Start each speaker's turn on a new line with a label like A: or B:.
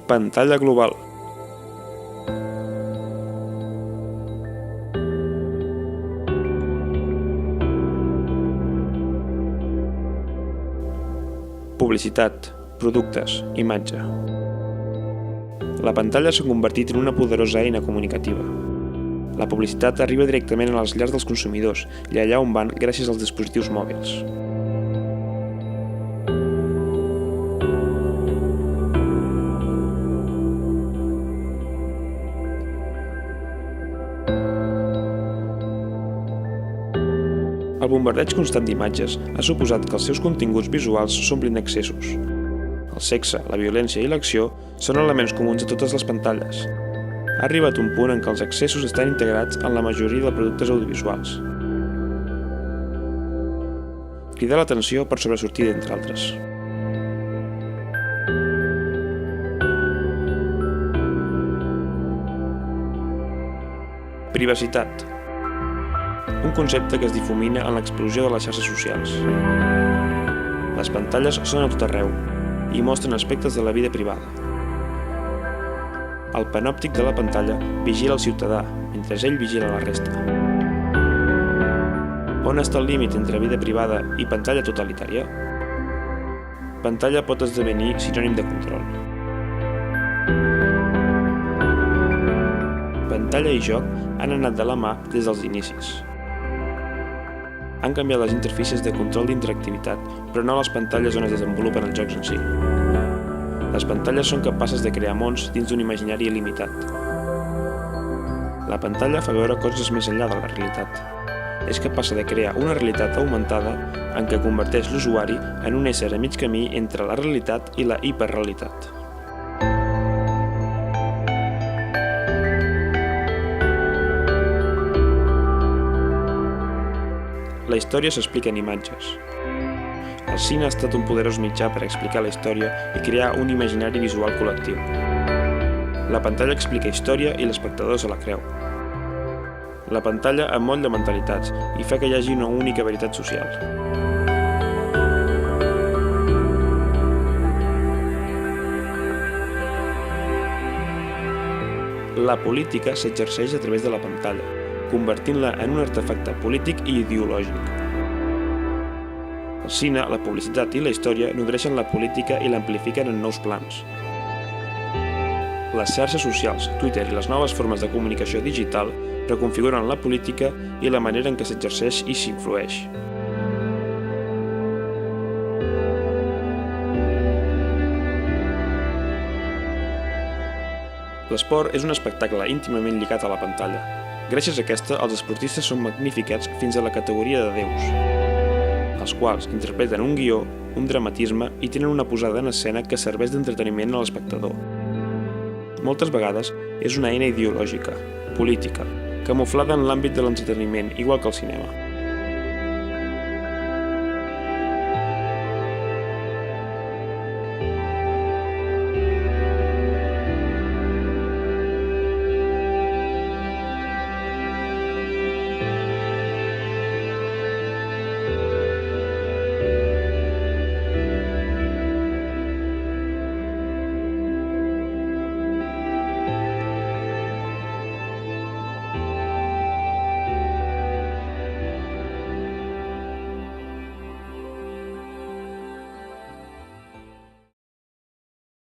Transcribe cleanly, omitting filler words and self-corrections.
A: Pantalla global. Publicitat, productes, imatge. La pantalla s'ha convertit en una poderosa eina comunicativa. La publicitat arriba directament a les llars dels consumidors i allà on van gràcies als dispositius mòbils. El bombardeig constant d'imatges ha suposat que els seus continguts visuals s'omplin d'excessos. El sexe, la violència i l'acció són elements comuns a totes les pantalles. Ha arribat un punt en què els excessos estan integrats en la majoria de productes audiovisuals. Cridar l'atenció per sobresortir d'entre altres. Privacitat. Un concepte que es difumina en l'explosió de les xarxes socials. Les pantalles són a tot arreu i mostren aspectes de la vida privada. El panòptic de la pantalla vigila el ciutadà, mentre ell vigila la resta. On està el límit entre vida privada i pantalla totalitària? Pantalla pot esdevenir sinònim de control. Pantalla i joc han anat de la mà des dels inicis. Han canviat les interfícies de control d'interactivitat, però no les pantalles on es desenvolupen els jocs en si. Les pantalles són capaces de crear mons dins d'un imaginari il·limitat. La pantalla fa veure coses més enllà de la realitat. És capaç de crear una realitat augmentada en què converteix l'usuari en un ésser a mig camí entre la realitat i la hiperrealitat. La història s'explica en imatges. El cine ha estat un poderós mitjà per explicar la història i crear un imaginari visual col·lectiu. La pantalla explica història i l'espectador se la creu. La pantalla emmolla mentalitats i fa que hi hagi una única veritat social. La política s'exerceix a través de la pantalla, convertint-la en un artefacte polític i ideològic. El cine, la publicitat i la història nodreixen la política i l'amplifiquen en nous plans. Les xarxes socials, Twitter i les noves formes de comunicació digital reconfiguren la política i la manera en què s'exerceix i s'influeix. L'esport és un espectacle íntimament lligat a la pantalla. Gràcies a aquesta, els esportistes són magnificats fins a la categoria de déus, els quals interpreten un guió, un dramatisme i tenen una posada en escena que serveix d'entreteniment a l'espectador. Moltes vegades és una eina ideològica, política, camuflada en l'àmbit de l'entreteniment, igual que el cinema.